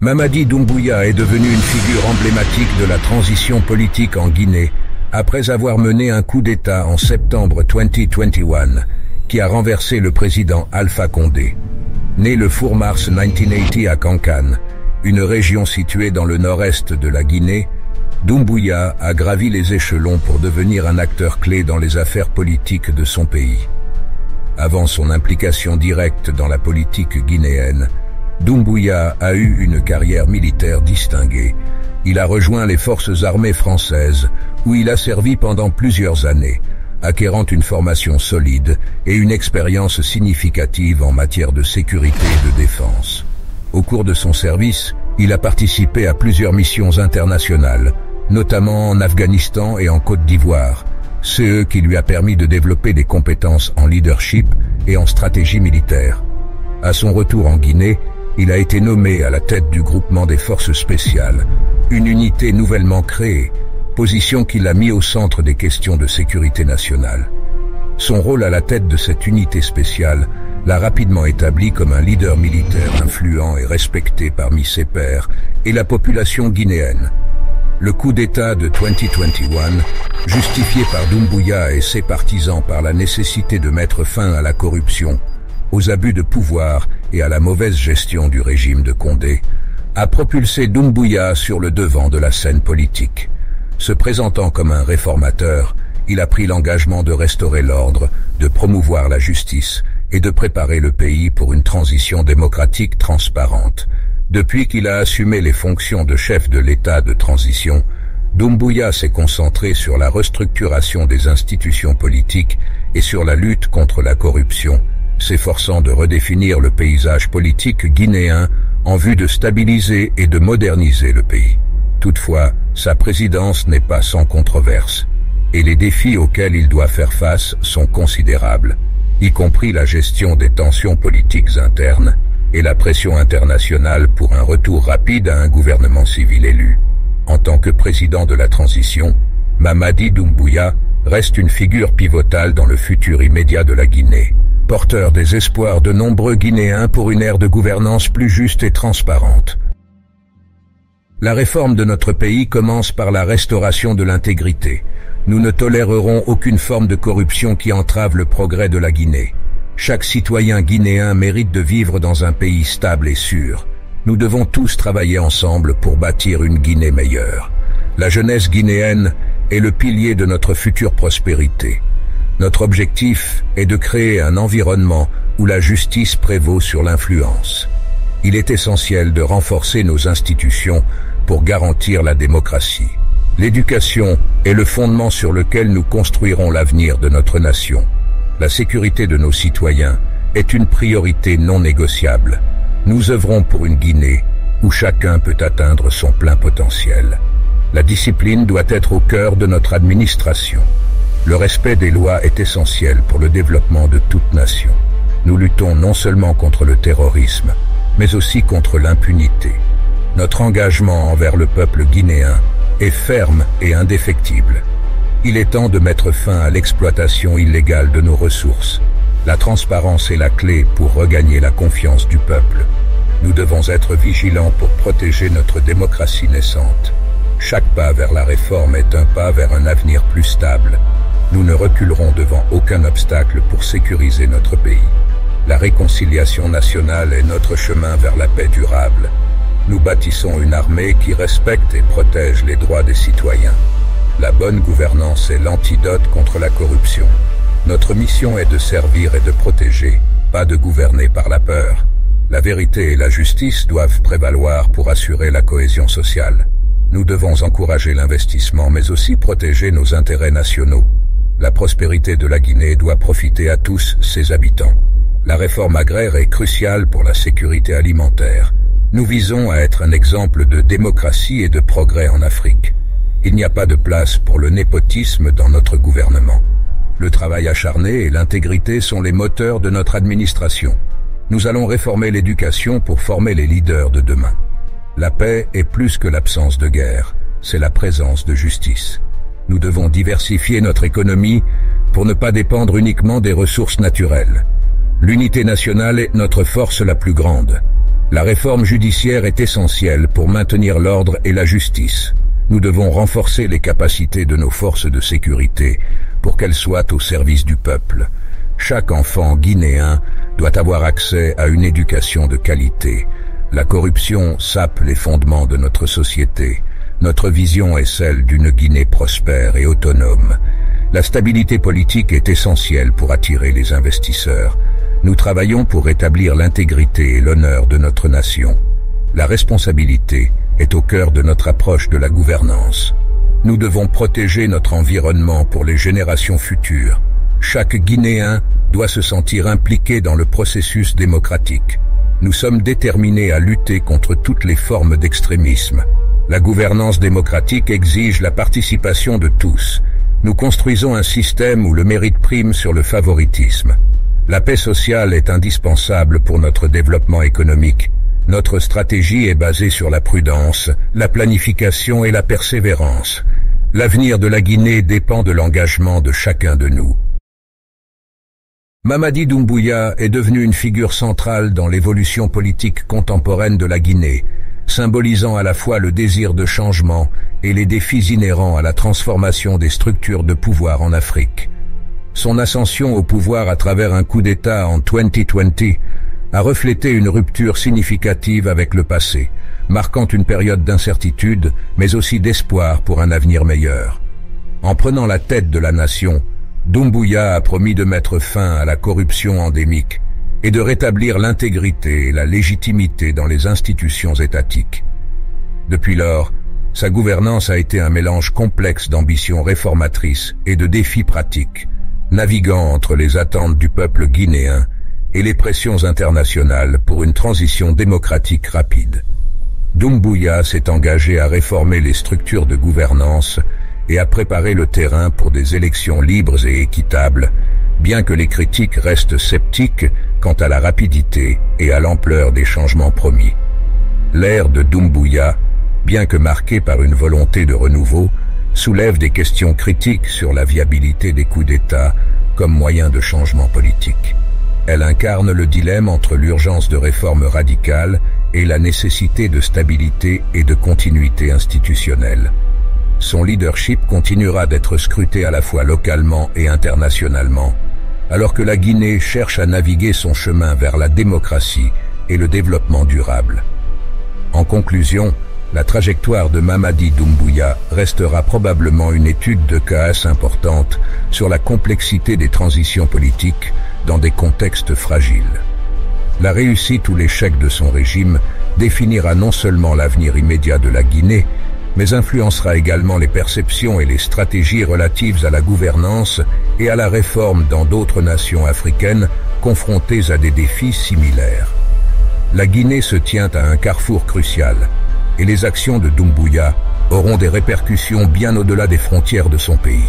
Mamadi Doumbouya est devenu une figure emblématique de la transition politique en Guinée après avoir mené un coup d'État en septembre 2021 qui a renversé le président Alpha Condé. Né le 4 mars 1980 à Kankan, une région située dans le nord-est de la Guinée, Doumbouya a gravi les échelons pour devenir un acteur clé dans les affaires politiques de son pays. Avant son implication directe dans la politique guinéenne, Doumbouya a eu une carrière militaire distinguée. Il a rejoint les forces armées françaises, où il a servi pendant plusieurs années, acquérant une formation solide et une expérience significative en matière de sécurité et de défense. Au cours de son service, il a participé à plusieurs missions internationales, notamment en Afghanistan et en Côte d'Ivoire, ce qui lui a permis de développer des compétences en leadership et en stratégie militaire. À son retour en Guinée, il a été nommé à la tête du groupement des forces spéciales, une unité nouvellement créée, position qui l'a mis au centre des questions de sécurité nationale. Son rôle à la tête de cette unité spéciale l'a rapidement établi comme un leader militaire influent et respecté parmi ses pairs et la population guinéenne. Le coup d'État de 2021, justifié par Doumbouya et ses partisans par la nécessité de mettre fin à la corruption, aux abus de pouvoir et à la mauvaise gestion du régime de Condé, a propulsé Doumbouya sur le devant de la scène politique. Se présentant comme un réformateur, il a pris l'engagement de restaurer l'ordre, de promouvoir la justice et de préparer le pays pour une transition démocratique transparente. Depuis qu'il a assumé les fonctions de chef de l'État de transition, Doumbouya s'est concentré sur la restructuration des institutions politiques et sur la lutte contre la corruption, s'efforçant de redéfinir le paysage politique guinéen en vue de stabiliser et de moderniser le pays. Toutefois, sa présidence n'est pas sans controverse, et les défis auxquels il doit faire face sont considérables, y compris la gestion des tensions politiques internes et la pression internationale pour un retour rapide à un gouvernement civil élu. En tant que président de la transition, Mamadi Doumbouya reste une figure pivotale dans le futur immédiat de la Guinée, porteur des espoirs de nombreux Guinéens pour une ère de gouvernance plus juste et transparente. La réforme de notre pays commence par la restauration de l'intégrité. Nous ne tolérerons aucune forme de corruption qui entrave le progrès de la Guinée. Chaque citoyen guinéen mérite de vivre dans un pays stable et sûr. Nous devons tous travailler ensemble pour bâtir une Guinée meilleure. La jeunesse guinéenne est le pilier de notre future prospérité. Notre objectif est de créer un environnement où la justice prévaut sur l'influence. Il est essentiel de renforcer nos institutions pour garantir la démocratie. L'éducation est le fondement sur lequel nous construirons l'avenir de notre nation. La sécurité de nos citoyens est une priorité non négociable. Nous œuvrons pour une Guinée où chacun peut atteindre son plein potentiel. La discipline doit être au cœur de notre administration. Le respect des lois est essentiel pour le développement de toute nation. Nous luttons non seulement contre le terrorisme, mais aussi contre l'impunité. Notre engagement envers le peuple guinéen est ferme et indéfectible. Il est temps de mettre fin à l'exploitation illégale de nos ressources. La transparence est la clé pour regagner la confiance du peuple. Nous devons être vigilants pour protéger notre démocratie naissante. Chaque pas vers la réforme est un pas vers un avenir plus stable. Nous ne reculerons devant aucun obstacle pour sécuriser notre pays. La réconciliation nationale est notre chemin vers la paix durable. Nous bâtissons une armée qui respecte et protège les droits des citoyens. La bonne gouvernance est l'antidote contre la corruption. Notre mission est de servir et de protéger, pas de gouverner par la peur. La vérité et la justice doivent prévaloir pour assurer la cohésion sociale. Nous devons encourager l'investissement mais aussi protéger nos intérêts nationaux. La prospérité de la Guinée doit profiter à tous ses habitants. La réforme agraire est cruciale pour la sécurité alimentaire. Nous visons à être un exemple de démocratie et de progrès en Afrique. Il n'y a pas de place pour le népotisme dans notre gouvernement. Le travail acharné et l'intégrité sont les moteurs de notre administration. Nous allons réformer l'éducation pour former les leaders de demain. La paix est plus que l'absence de guerre, c'est la présence de justice. Nous devons diversifier notre économie pour ne pas dépendre uniquement des ressources naturelles. L'unité nationale est notre force la plus grande. La réforme judiciaire est essentielle pour maintenir l'ordre et la justice. Nous devons renforcer les capacités de nos forces de sécurité pour qu'elles soient au service du peuple. Chaque enfant guinéen doit avoir accès à une éducation de qualité. La corruption sape les fondements de notre société. Notre vision est celle d'une Guinée prospère et autonome. La stabilité politique est essentielle pour attirer les investisseurs. Nous travaillons pour rétablir l'intégrité et l'honneur de notre nation. La responsabilité est au cœur de notre approche de la gouvernance. Nous devons protéger notre environnement pour les générations futures. Chaque Guinéen doit se sentir impliqué dans le processus démocratique. Nous sommes déterminés à lutter contre toutes les formes d'extrémisme. La gouvernance démocratique exige la participation de tous. Nous construisons un système où le mérite prime sur le favoritisme. La paix sociale est indispensable pour notre développement économique. Notre stratégie est basée sur la prudence, la planification et la persévérance. L'avenir de la Guinée dépend de l'engagement de chacun de nous. Mamadi Doumbouya est devenu une figure centrale dans l'évolution politique contemporaine de la Guinée, symbolisant à la fois le désir de changement et les défis inhérents à la transformation des structures de pouvoir en Afrique. Son ascension au pouvoir à travers un coup d'État en 2020 a reflété une rupture significative avec le passé, marquant une période d'incertitude, mais aussi d'espoir pour un avenir meilleur. En prenant la tête de la nation, Doumbouya a promis de mettre fin à la corruption endémique et de rétablir l'intégrité et la légitimité dans les institutions étatiques. Depuis lors, sa gouvernance a été un mélange complexe d'ambitions réformatrices et de défis pratiques, naviguant entre les attentes du peuple guinéen et les pressions internationales pour une transition démocratique rapide. Doumbouya s'est engagé à réformer les structures de gouvernance et à préparer le terrain pour des élections libres et équitables, bien que les critiques restent sceptiques quant à la rapidité et à l'ampleur des changements promis. L'ère de Doumbouya, bien que marquée par une volonté de renouveau, soulève des questions critiques sur la viabilité des coups d'État comme moyen de changement politique. Elle incarne le dilemme entre l'urgence de réformes radicales et la nécessité de stabilité et de continuité institutionnelle. Son leadership continuera d'être scruté à la fois localement et internationalement, alors que la Guinée cherche à naviguer son chemin vers la démocratie et le développement durable. En conclusion, la trajectoire de Mamadi Doumbouya restera probablement une étude de cas assez importante sur la complexité des transitions politiques dans des contextes fragiles. La réussite ou l'échec de son régime définira non seulement l'avenir immédiat de la Guinée, mais influencera également les perceptions et les stratégies relatives à la gouvernance et à la réforme dans d'autres nations africaines confrontées à des défis similaires. La Guinée se tient à un carrefour crucial, et les actions de Doumbouya auront des répercussions bien au-delà des frontières de son pays.